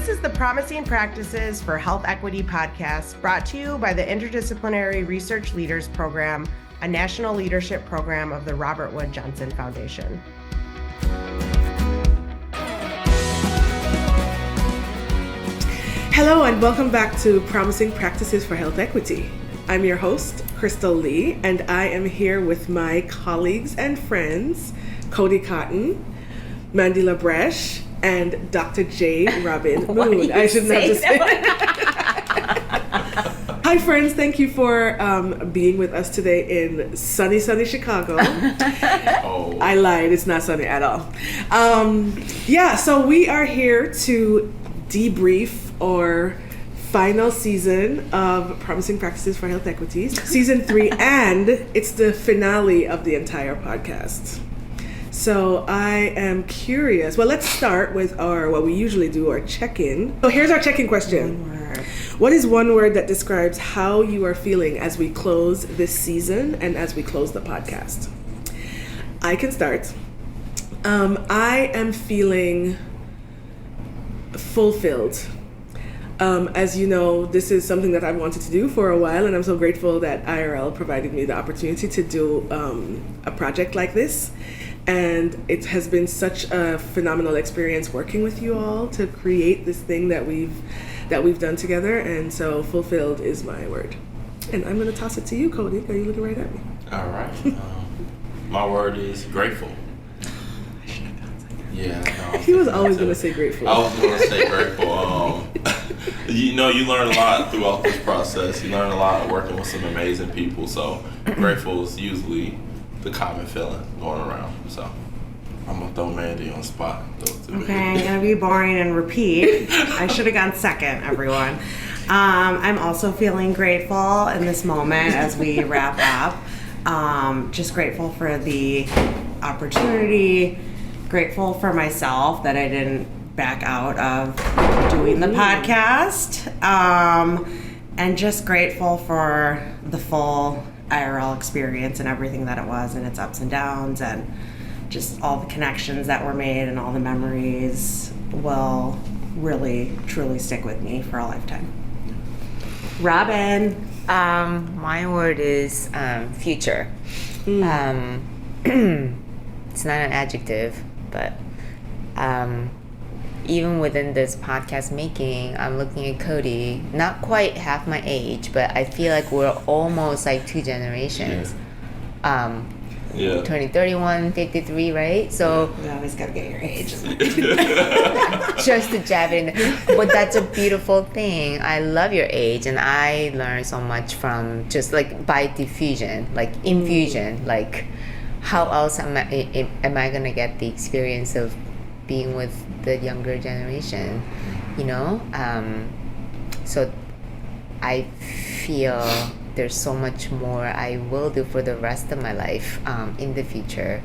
This is the Promising Practices for Health Equity podcast, brought to you by the Interdisciplinary Research Leaders Program, a national leadership program of the Robert Wood Johnson Foundation. Hello and welcome back to Promising Practices for Health Equity. I'm your host, Krystal Lee, and I am here with my colleagues and friends, Cody Cotton, Mandy LaBreche, and Dr. J. Robin Moon. I shouldn't have to say Hi friends, thank you for being with us today in sunny Chicago. Oh. I lied, it's not sunny at all. So we are here to debrief our final season of Promising Practices for Health Equities, season 3, and it's the finale of the entire podcast. So I am curious. Well, let's start with what we usually do, our check-in. So here's our check-in question. One word. What is one word that describes how you are feeling as we close this season and as we close the podcast? I can start. I am feeling fulfilled. As you know, this is something that I've wanted to do for a while, and I'm so grateful that IRL provided me the opportunity to do a project like this. And it has been such a phenomenal experience working with you all to create this thing that we've done together. And so fulfilled is my word. And I'm going to toss it to you, Cody. Are you looking right at me? All right. My word is grateful. Yeah. No, He was always going to say grateful. I was going to say grateful. You learn a lot throughout this process. You learn a lot working with some amazing people. So grateful is usually the common feeling going around. So I'm going to throw Mandy on the spot. Okay, I'm going to be boring and repeat. I should have gone second, everyone. I'm also feeling grateful in this moment as we wrap up. Just grateful for the opportunity. Grateful for myself that I didn't back out of doing the podcast. And just grateful for the full IRL experience and everything that it was and its ups and downs and just all the connections that were made and all the memories will really, truly stick with me for a lifetime. Robin. My word is future. It's not an adjective, but even within this podcast making, I'm looking at Cody, not quite half my age, but I feel like we're almost like two generations. Yeah. 31, 53, right? So You always gotta get your age. just to jab in, but that's a beautiful thing. I love your age, and I learned so much from just like by diffusion, like infusion, like how else am I gonna get the experience of being with the younger generation, so I feel there's so much more I will do for the rest of my life in the future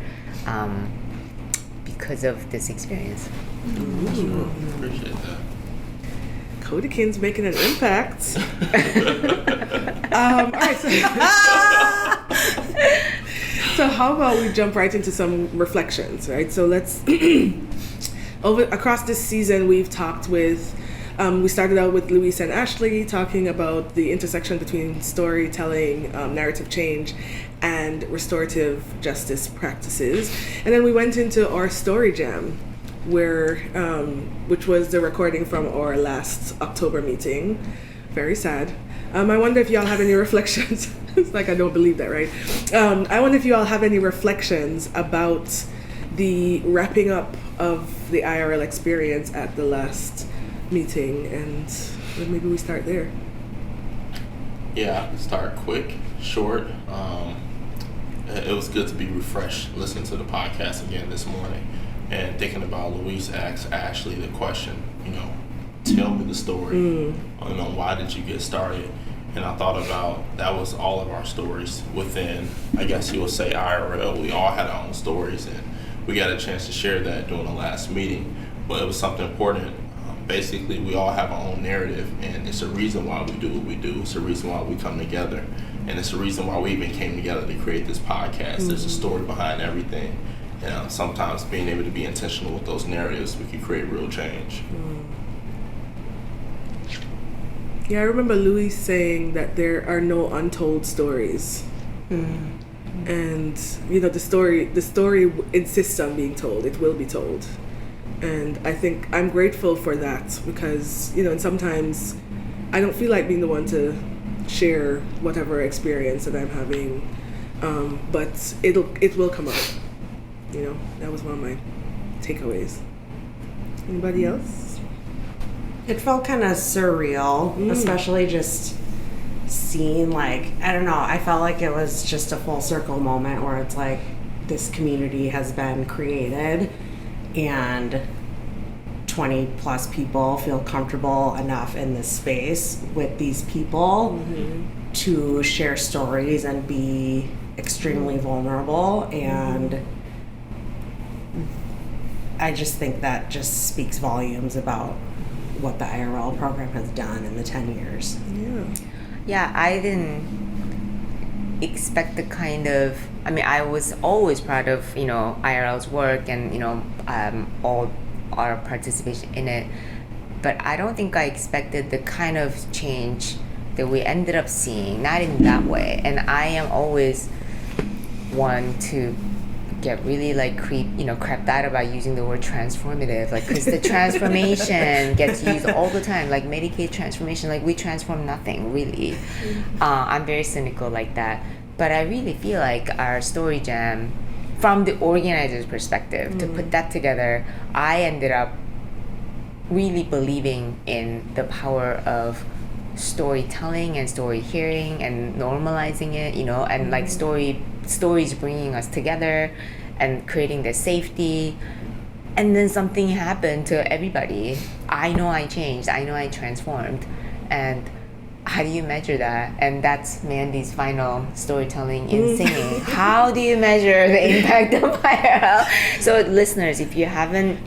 because of this experience. Appreciate that. Cody Kin's making an impact. All right, so how about we jump right into some reflections, right? So let's across this season we've talked with we started out with Louise and Ashley talking about the intersection between storytelling, narrative change, and restorative justice practices. And then we went into our story jam, which was the recording from our last October meeting. Very sad. I wonder if y'all have any reflections. It's like I don't believe that, right? I wonder if you all have any reflections about the wrapping up of the IRL experience at the last meeting, and maybe we start there. Yeah, I can start quick, short. It was good to be refreshed listening to the podcast again this morning and thinking about Louise asked Ashley the question, tell me the story. Why did you get started? And I thought about that was all of our stories within, I guess you would say, IRL. We all had our own stories, and we got a chance to share that during the last meeting. But it was something important. Basically, we all have our own narrative, and it's a reason why we do what we do. It's a reason why we come together, and it's a reason why we even came together to create this podcast. There's a story behind everything, and sometimes being able to be intentional with those narratives, we can create real change. Yeah, I remember Louis saying that there are no untold stories. And the story insists on being told. It will be told. And I think I'm grateful for that because, and sometimes I don't feel like being the one to share whatever experience that I'm having. But it will come out. That was one of my takeaways. Anybody else? It felt kind of surreal, especially just seeing, like, I don't know, I felt like it was just a full circle moment where it's like this community has been created and 20 plus people feel comfortable enough in this space with these people to share stories and be extremely vulnerable. And I just think that just speaks volumes about what the IRL program has done in the 10 years. Yeah, I didn't expect the kind of, I was always proud of, IRL's work and, all our participation in it. But I don't think I expected the kind of change that we ended up seeing, not in that way. And I am always one to get really creeped out about using the word transformative, because the transformation gets used all the time, like Medicaid transformation, like we transform nothing really. I'm very cynical like that, but I really feel like our story jam, from the organizer's perspective, to put that together, I ended up really believing in the power of storytelling and story hearing and normalizing it, and like stories bringing us together and creating the safety. And then something happened to everybody. I know I changed. I know I transformed. And how do you measure that? And that's Mandy's final storytelling in singing. How do you measure the impact of IRL? So listeners, if you haven't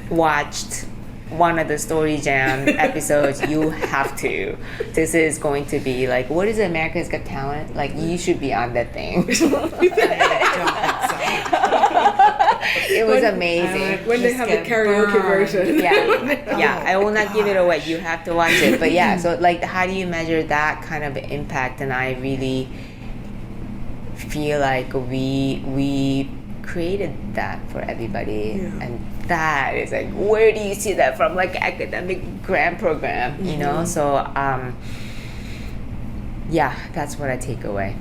watched one of the Story Jam episodes, you have to. This is going to be like, what is it, America's Got Talent? Like, you should be on that thing. It was amazing. When they have the karaoke version. Yeah, I will not give it away. You have to watch it. But yeah, so like, how do you measure that kind of impact? And I really feel like we created that for everybody. And that is like, where do you see that from, like, academic grant program, So that's what I take away.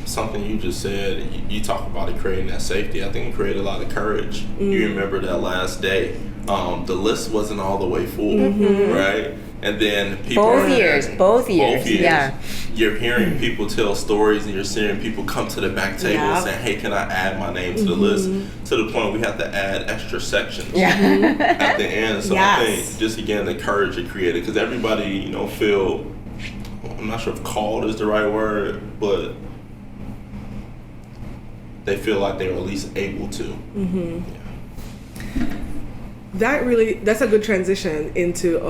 Something you just said, you talk about it creating that safety. I think it created a lot of courage. You remember that last day, the list wasn't all the way full, right? And then people both years. Yeah, you're hearing people tell stories, and you're seeing people come to the back table saying, "Hey, can I add my name to the list?" To the point we have to add extra sections at the end. So I think just again the courage it created, because everybody feel, I'm not sure if called is the right word, but they feel like they're at least able to. That's a good transition into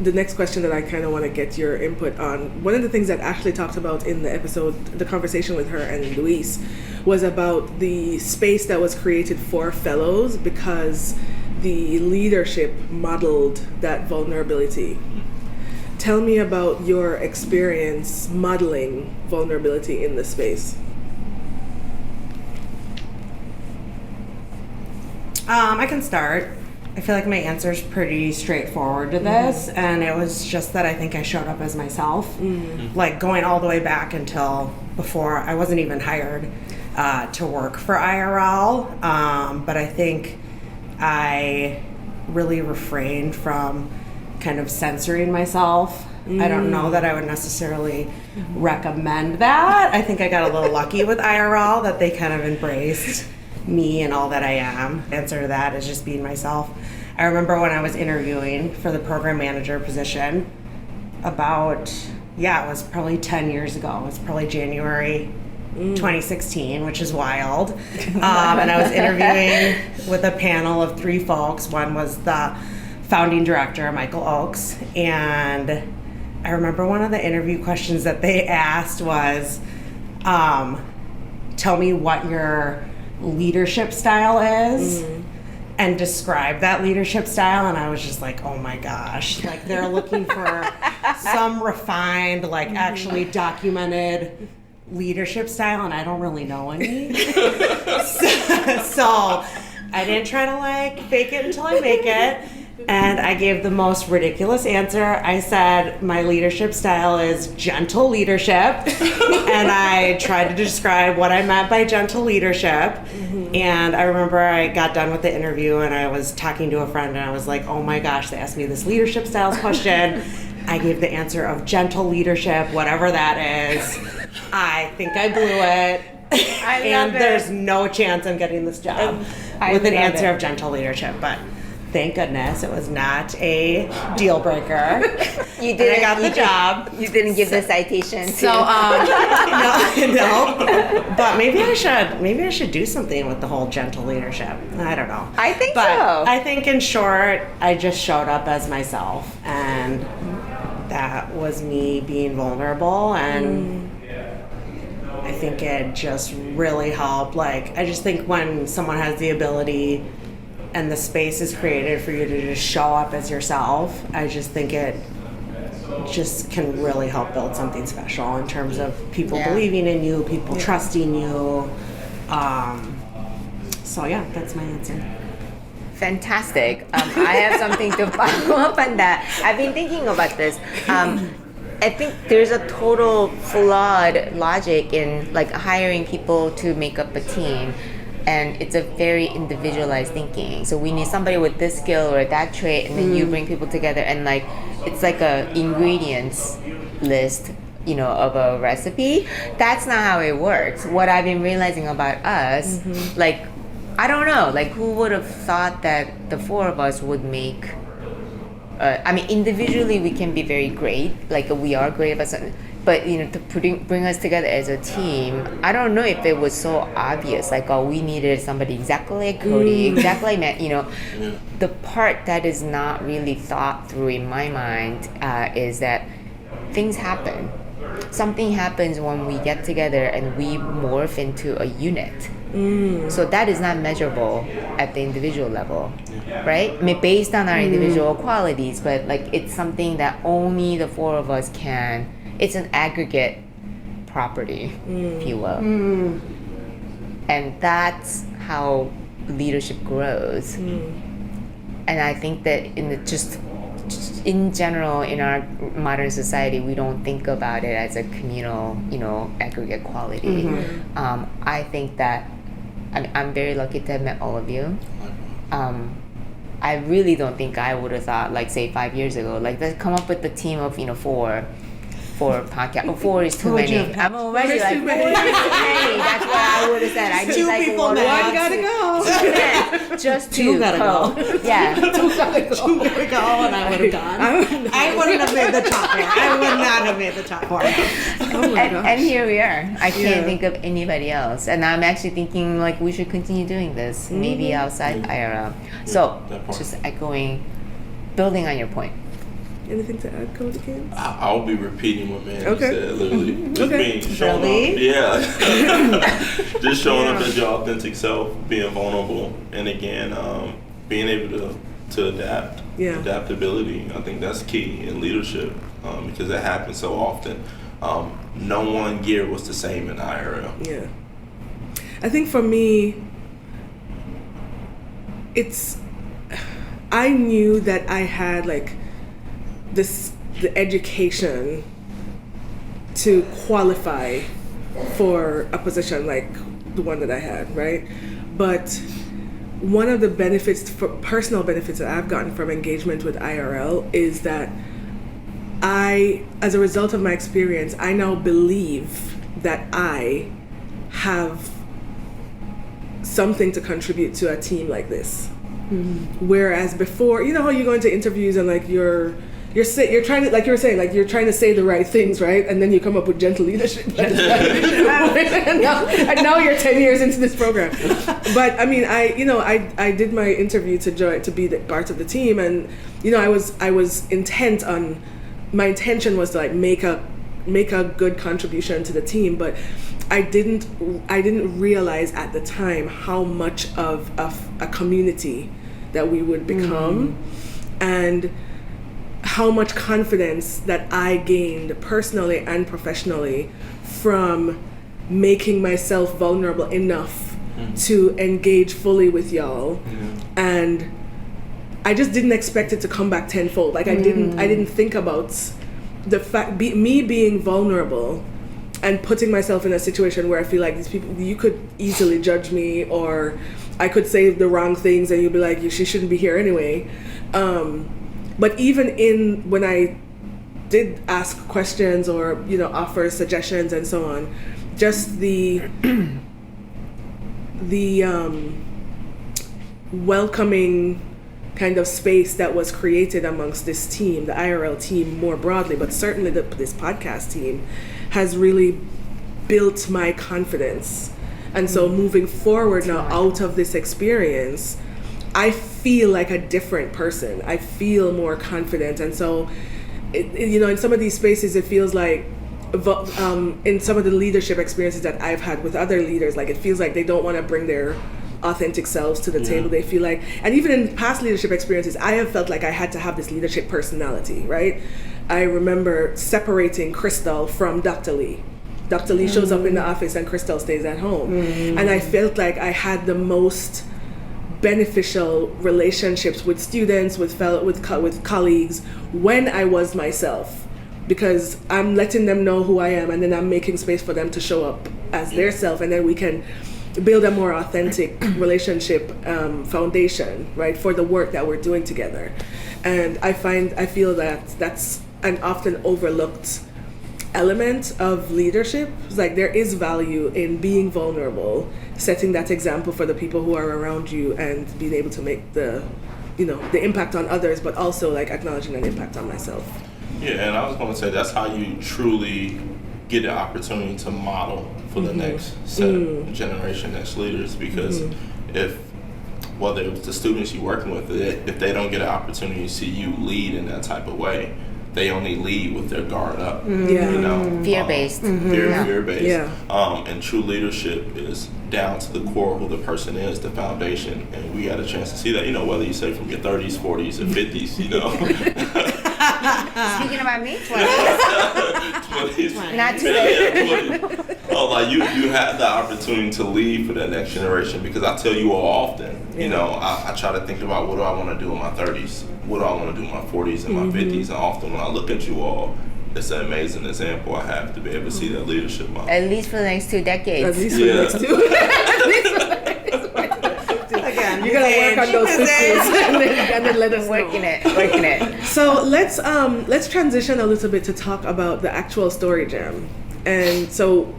the next question that I kind of want to get your input on. One of the things that Ashley talked about in the episode, the conversation with her and Luis, was about the space that was created for fellows because the leadership modeled that vulnerability. Tell me about your experience modeling vulnerability in the space. I can start. I feel like my answer is pretty straightforward to this, and it was just that I think I showed up as myself, like going all the way back until before I wasn't even hired to work for IRL, but I think I really refrained from kind of censoring myself. I don't know that I would necessarily recommend that. I think I got a little lucky with IRL that they kind of embraced me and all that I am. The answer to that is just being myself. I remember when I was interviewing for the program manager position about, it was probably 10 years ago. It was probably January 2016, which is wild. And I was interviewing with a panel of 3 folks. One was the founding director, Michael Oakes, and I remember one of the interview questions that they asked was, tell me what your leadership style is. and describe that leadership style, and I was just like, oh my gosh, like they're looking for some refined, like actually documented leadership style, and I don't really know any. So I didn't try to like fake it until I make it. And I gave the most ridiculous answer. I said my leadership style is gentle leadership. And I tried to describe what I meant by gentle leadership. And I remember I got done with the interview and I was talking to a friend and I was like, oh my gosh, they asked me this leadership styles question. I gave the answer of gentle leadership, whatever that is. I think I blew it. And there's no chance I'm getting this job with an answer of gentle leadership. But thank goodness it was not a deal breaker. You didn't. I got the job. You didn't give the citation. So no. But maybe I should do something with the whole gentle leadership. I don't know. I think but so. I think in short, I just showed up as myself, and that was me being vulnerable, and I think it just really helped. Like, I just think when someone has the ability and the space is created for you to just show up as yourself, I just think it just can really help build something special in terms of people believing in you, people trusting you. So yeah, that's my answer. Fantastic. I have something to follow up on that. I've been thinking about this. I think there's a total flawed logic in like hiring people to make up a team. And it's a very individualized thinking. So we need somebody with this skill or that trait, and then you bring people together, and like it's like a ingredients list, you know, of a recipe. That's not how it works. What I've been realizing about us, like, I don't know, like who would have thought that the four of us would make. I mean, individually we can be very great, like we are great about something. But you know, to bring us together as a team, I don't know if it was so obvious. Like, oh, we needed somebody exactly like Cody, exactly like Matt. You know, the part that is not really thought through in my mind is that things happen. Something happens when we get together and we morph into a unit. So that is not measurable at the individual level, right? I mean, based on our individual qualities, but like it's something that only the four of us can. It's an aggregate property, if you will. And that's how leadership grows. And I think that just in general, in our modern society, we don't think about it as a communal, you know, aggregate quality. I think that I'm very lucky to have met all of you. I really don't think I would have thought, like, say 5 years ago, like, let's come up with a team of, you know, four podcast. Oh, 4 is too many. I'm already like, 4 is too many. That's what I would have said. I Two like people, one gotta go. Just two gotta go. Yeah. Two gotta go, and I would have gone. I wouldn't have made the top four. I would not have made the top four. And here we are. I can't think of anybody else. And I'm actually thinking like we should continue doing this, maybe outside IRL. So just building on your point. Anything to add, Cody? I'll be repeating what Mandy said, literally. Just being showing up. Just showing up as your authentic self, being vulnerable, and again, being able to adapt. Adaptability, I think that's key in leadership, because that happens so often. No one year was the same in IRL. Yeah. I think for me, I knew that I had like the education to qualify for a position like the one that I had, right? But one of the personal benefits that I've gotten from engagement with IRL is that as a result of my experience, I now believe that I have something to contribute to a team like this. Whereas before, you know how you go into interviews and like you're trying to, like you were saying, like you're trying to say the right things, right? And then you come up with gentle leadership. and now you're 10 years into this program. But I mean, I did my interview to be the part of the team, and you know, I was intent on, my intention was to like make a good contribution to the team, but I didn't realize at the time how much of a community that we would become, and how much confidence that I gained personally and professionally from making myself vulnerable enough to engage fully with y'all. And I just didn't expect it to come back tenfold. Like I didn't think about the fact me being vulnerable and putting myself in a situation where I feel like these people, you could easily judge me, or I could say the wrong things and you'd be like, she shouldn't be here anyway. But even when I did ask questions or, offer suggestions and so on, just the welcoming kind of space that was created amongst this team, the IRL team more broadly, but certainly this podcast team, has really built my confidence. And so moving forward now out of this experience, I feel like a different person. I feel more confident. And so, in some of these spaces, it feels like, in some of the leadership experiences that I've had with other leaders, like it feels like they don't want to bring their authentic selves to the table. They feel like, and even in past leadership experiences, I have felt like I had to have this leadership personality, right? I remember separating Krystal from Dr. Lee. Dr. Lee shows up in the office and Krystal stays at home. And I felt like I had the most beneficial relationships with students, with colleagues, when I was myself, because I'm letting them know who I am, and then I'm making space for them to show up as their self, and then we can build a more authentic relationship foundation, right, for the work that we're doing together. And I feel that that's an often overlooked element of leadership. It's like there is value in being vulnerable, setting that example for the people who are around you, and being able to make the impact on others, but also like acknowledging an impact on myself. Yeah, and I was going to say that's how you truly get the opportunity to model for the next generation, next leaders, because whether it's the students you're working with, if they don't get an opportunity to see you lead in that type of way, they only lead with their guard up. Fear-based. Fear-based. And true leadership is down to the core, who the person is, the foundation. And we had a chance to see that, whether you say from your 30s, 40s, and 50s, Speaking about me, 20s. 20s. Not today. 20s. Like you had the opportunity to lead for that next generation, because I tell you all often, I try to think about what do I want to do in my 30s, what do I want to do in my 40s and my 50s, and often when I look at you all, it's an amazing example I have to be able to see that leadership model. At least for the next 2 decades. At least for the next 2. Again, you gotta work on those 50s and then let us working it. So let's transition a little bit to talk about the actual story jam. And so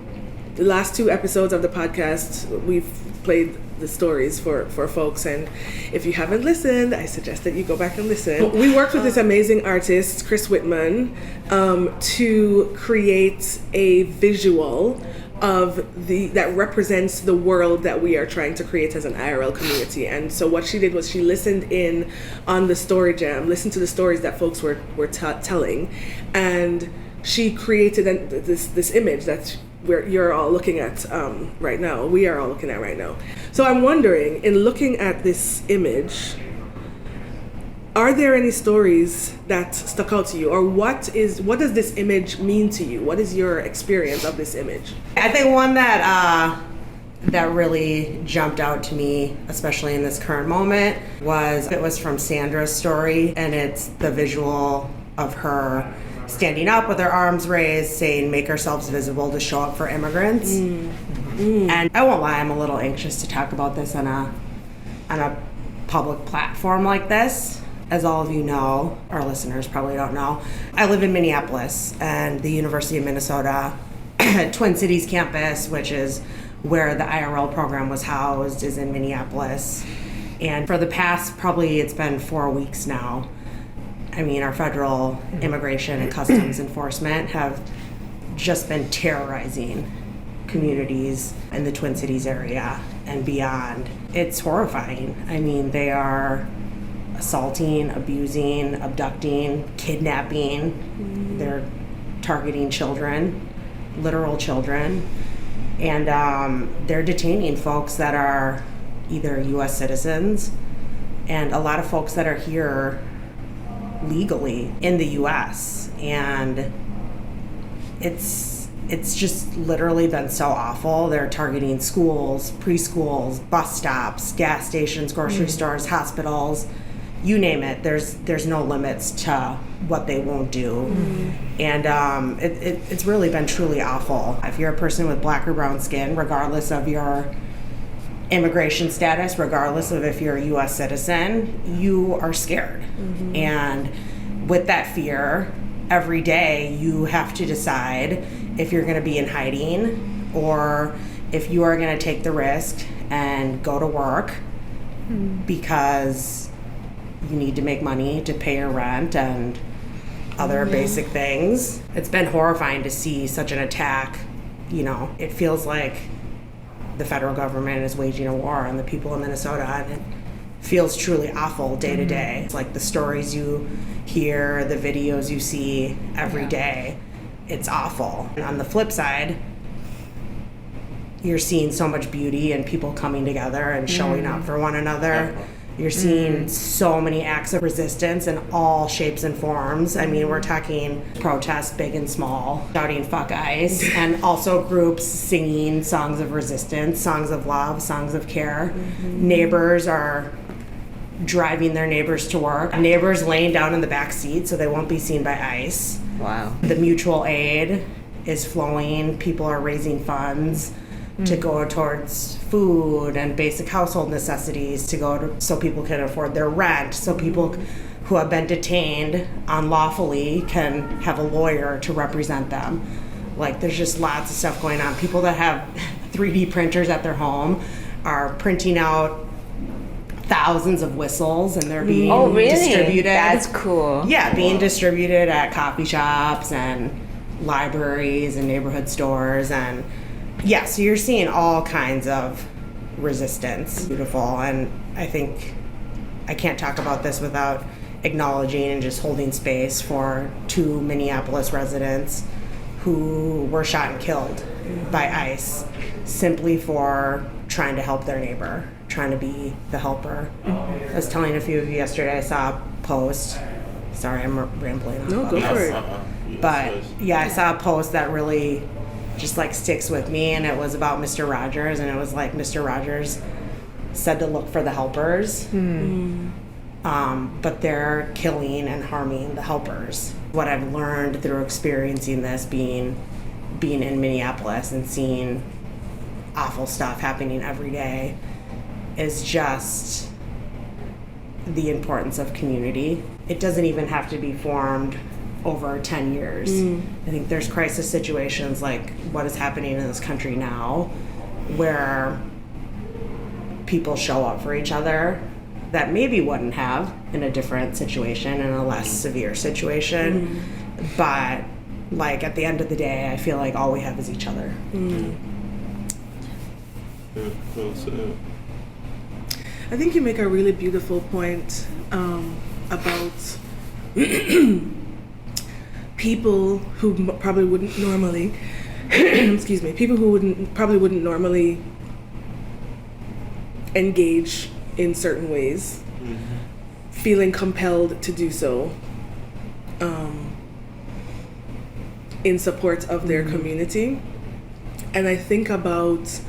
the last 2 episodes of the podcast, we've played the stories for folks, and if you haven't listened, I suggest that you go back and listen. We worked with this amazing artist, Chris Whitman, to create a visual of that represents the world that we are trying to create as an IRL community. And so what she did was she listened in on the story jam, listened to the stories that folks were telling, and she created this image that you're all looking at right now. We are all looking at right now. So I'm wondering, in looking at this image, are there any stories that stuck out to you, or what does this image mean to you? What is your experience of this image? I think one that really jumped out to me, especially in this current moment, was from Sandra's story, and it's the visual of her standing up with her arms raised, saying, "Make ourselves visible to show up for immigrants." And I won't lie, I'm a little anxious to talk about this on a public platform like this. As all of you know, our listeners probably don't know, I live in Minneapolis, and the University of Minnesota Twin Cities campus, which is where the IRL program was housed, is in Minneapolis. And for the past, probably it's been 4 weeks now, I mean, our federal immigration and customs enforcement have just been terrorizing communities in the Twin Cities area and beyond. It's horrifying. I mean, they are assaulting, abusing, abducting, kidnapping. They're targeting children, literal children. And they're detaining folks that are either U.S. citizens and a lot of folks that are here legally in the US, and it's just literally been so awful. They're targeting schools, preschools, bus stops, gas stations, grocery stores, hospitals, you name it. There's no limits to what they won't do. And it's really been truly awful. If you're a person with black or brown skin, regardless of your immigration status, regardless of if you're a US citizen, you are scared. And with that fear, every day you have to decide if you're going to be in hiding or if you are going to take the risk and go to work because you need to make money to pay your rent and other basic things. It's been horrifying to see such an attack. You know, it feels like the federal government is waging a war on the people of Minnesota, and it feels truly awful day to day. It's like the stories you hear, the videos you see every day, it's awful. And on the flip side, you're seeing so much beauty and people coming together and showing up for one another. You're seeing so many acts of resistance in all shapes and forms. I mean, we're talking protests big and small, shouting "fuck ICE," and also groups singing songs of resistance, songs of love, songs of care. Neighbors are driving their neighbors to work. Neighbors laying down in the back seat so they won't be seen by ICE. Wow. The mutual aid is flowing. People are raising funds to go towards food and basic household necessities, to go to, so people can afford their rent, so people who have been detained unlawfully can have a lawyer to represent them. Like, there's just lots of stuff going on. People that have 3D printers at their home are printing out thousands of whistles, and they're being distributed. That's cool. Yeah, being distributed at coffee shops and libraries and neighborhood stores. And yeah, so you're seeing all kinds of resistance. Beautiful. And I think I can't talk about this without acknowledging and just holding space for 2 Minneapolis residents who were shot and killed by ICE simply for trying to help their neighbor, trying to be the helper. I was telling a few of you yesterday, I saw a post. Sorry, I'm rambling on. No, about go this. for it. But yeah, I saw a post that really just like sticks with me, and it was about Mr. Rogers, and it was like Mr. Rogers said to look for the helpers, but they're killing and harming the helpers. What I've learned through experiencing this, being in Minneapolis and seeing awful stuff happening every day, is just the importance of community. It doesn't even have to be formed over 10 years. I think there's crisis situations like what is happening in this country now, where people show up for each other that maybe wouldn't have in a different situation, in a less severe situation. But like at the end of the day, I feel like all we have is each other. I think you make a really beautiful point about people who probably wouldn't normally, excuse me, people who probably wouldn't normally engage in certain ways, feeling compelled to do so in support of their community. And I think about,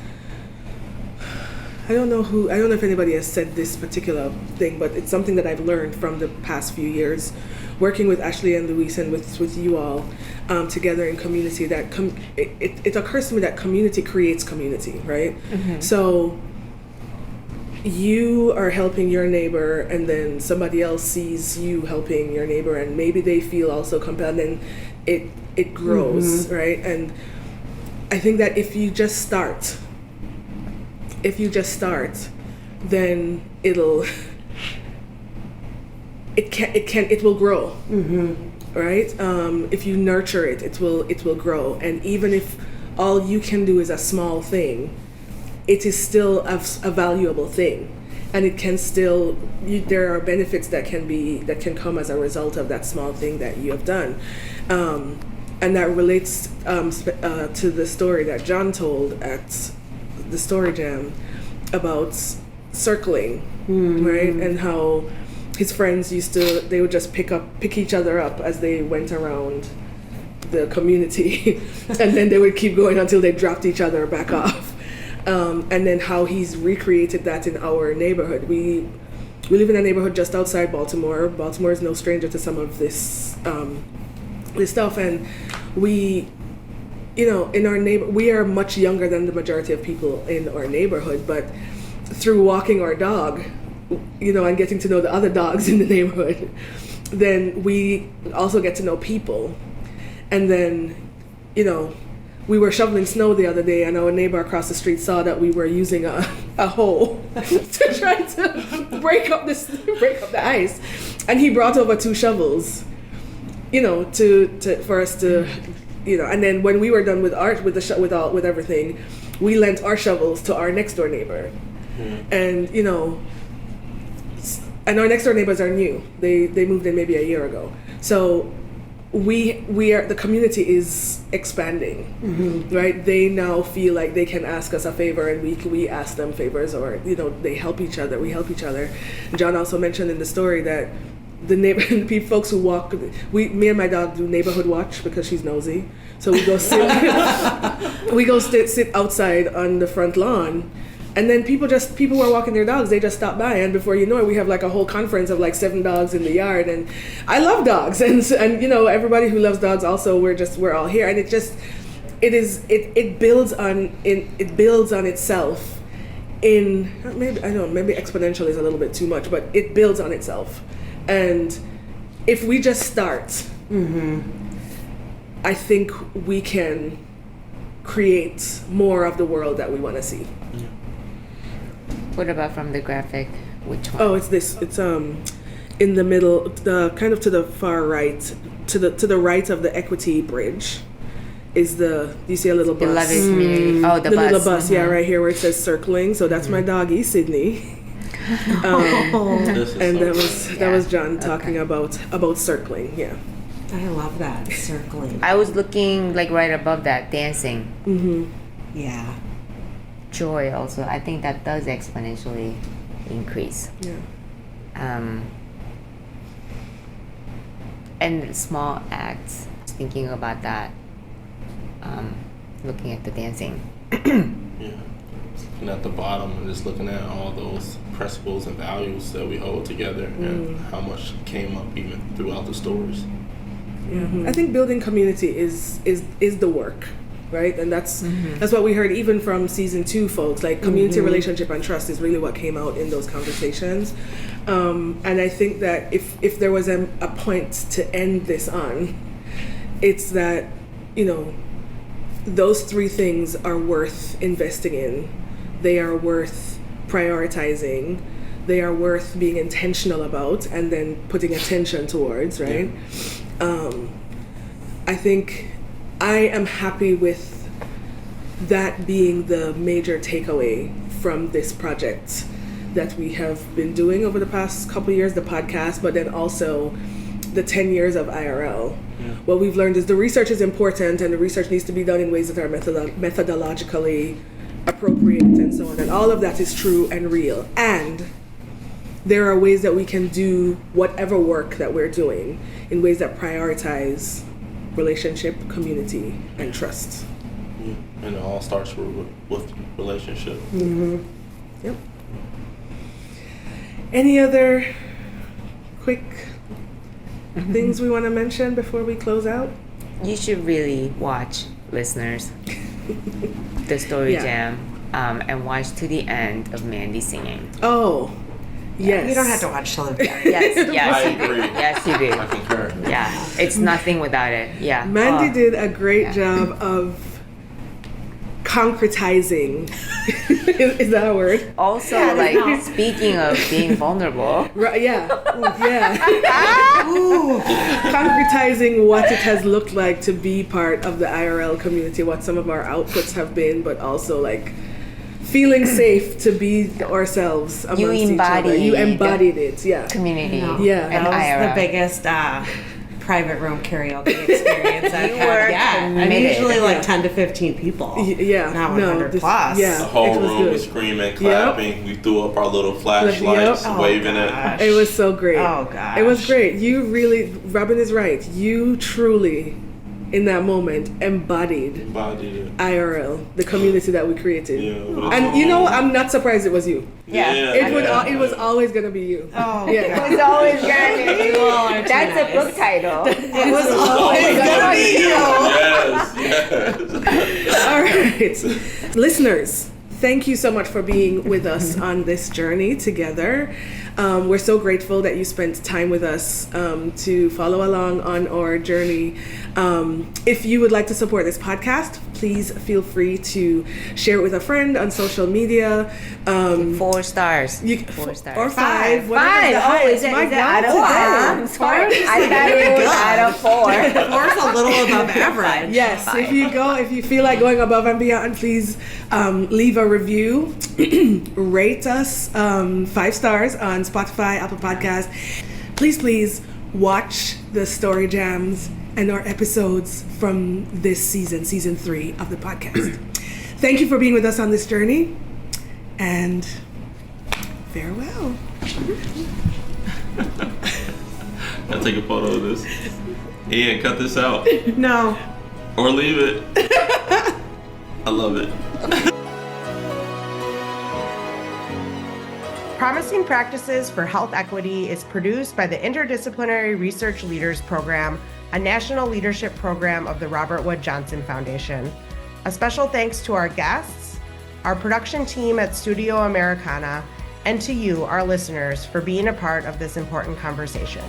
I don't know if anybody has said this particular thing, but it's something that I've learned from the past few years working with Ashley and Luis and with you all together in community, that it occurs to me that community creates community, right? So you are helping your neighbor, and then somebody else sees you helping your neighbor, and maybe they feel also compelled, and it grows, right? And I think that if you just start, then it will grow, right? If you nurture it, it will grow. And even if all you can do is a small thing, it is still a valuable thing, and it can still, there are benefits that can come as a result of that small thing that you have done. And that relates to the story that John told at the Story Jam about circling, right? And how his friends they would just pick each other up as they went around the community, and then they would keep going until they dropped each other back off. And then how he's recreated that in our neighborhood. We live in a neighborhood just outside Baltimore. Baltimore is no stranger to some of this stuff, and we, in our we are much younger than the majority of people in our neighborhood, but through walking our dog, and getting to know the other dogs in the neighborhood, then we also get to know people. And then, we were shoveling snow the other day, and our neighbor across the street saw that we were using a hoe to try to break up the ice, and he brought over 2 shovels, for us to, And then when we were done with with everything, we lent our shovels to our next door neighbor, and and our next door neighbors are new. They moved in maybe a year ago, so. The community is expanding, right? They now feel like they can ask us a favor, and we ask them favors, or they help each other. We help each other. John also mentioned in the story that the folks who walk, me and my dog do neighborhood watch because she's nosy. So we go sit outside on the front lawn. And then people who are walking their dogs, they just stop by, and before you know it, we have like a whole conference of like 7 dogs in the yard. And I love dogs, and everybody who loves dogs also, we're all here, and it builds on itself in maybe exponential is a little bit too much, but it builds on itself. And if we just start, I think we can create more of the world that we want to see. What about from the graphic? Which one? Oh, it's this. It's in the middle, kind of to the far right, to the right of the Equity Bridge, is do you see a little bus? Beloved community. Oh, the bus. Little bus, yeah, right here where it says circling. So that's my doggy, Sydney. And that was John talking about circling. Yeah. I love that, circling. I was looking like right above that, dancing. Yeah. Joy also, I think that does exponentially increase. Yeah. And small acts, thinking about that, looking at the dancing. Yeah. Looking at the bottom and just looking at all those principles and values that we hold together, and how much came up even throughout the stories. Yeah. I think building community is the work. Right, and that's what we heard even from season 2 folks. Like community, relationship, and trust is really what came out in those conversations. And I think that if there was a point to end this on, it's that those 3 things are worth investing in. They are worth prioritizing. They are worth being intentional about, and then putting attention towards. Right. Yeah. I think. I am happy with that being the major takeaway from this project that we have been doing over the past couple of years, the podcast, but then also the 10 years of IRL. Yeah. What we've learned is the research is important, and the research needs to be done in ways that are methodologically appropriate and so on. And all of that is true and real. And there are ways that we can do whatever work that we're doing in ways that prioritize relationship, community, and trust. Yeah. And it all starts with relationship. Yep. Any other quick things we want to mention before we close out? You should really watch, listeners, the Story Jam, and watch to the end of Mandy singing. Oh, yes. You don't have to watch till the end. Yes, I you do. agree. Yes, you do. I concur. Yeah, it's nothing without it. Yeah. Mandy did a great job of concretizing. Is that a word? Also, speaking of being vulnerable. Right, yeah. Concretizing what it has looked like to be part of the IRL community, what some of our outputs have been, but also feeling safe to be ourselves amongst each other. You embodied it, yeah. Community. Yeah. That was IRL. the biggest private room karaoke experience I've You had were yet. I'm committed. usually like 10 to 15 people. Yeah, Not no, 100 this- plus. yeah. The whole It was room good. was screaming, clapping. We threw up our little flashlights, Yep. Oh, waving gosh. It was so great. Oh, gosh. It was great. You really, Robin is right. You truly, in that moment, embodied it. Bodied it. IRL, the community that we created. Yeah, but it's And you know, I'm not surprised it was you. Yeah. It was always gonna be you. Oh, Yeah. It's always gonna be You all are too That's a nice. book title. It was always gonna be you. Yes. All right. Listeners, thank you so much for being with us on this journey together. We're so grateful that you spent time with us to follow along on our journey. If you would like to support this podcast, please feel free to share it with a friend on social media. 4 stars. 4 stars. Or 5. 5. whatever the Oh, highest. is it My out God, of today. 1? I'm sorry. I thought it was out of 4. Four's a little above average. Yes, if you feel like going above and beyond, please leave a review, rate us 5 stars on Spotify, Apple Podcast. Please watch the story jams and our episodes from this season 3 of the podcast. Thank you for being with us on this journey, and farewell. I'll take a photo of this. Ian, cut this out. No. Or leave it. I love it. Promising Practices for Health Equity is produced by the Interdisciplinary Research Leaders Program, a national leadership program of the Robert Wood Johnson Foundation. A special thanks to our guests, our production team at Studio Americana, and to you, our listeners, for being a part of this important conversation.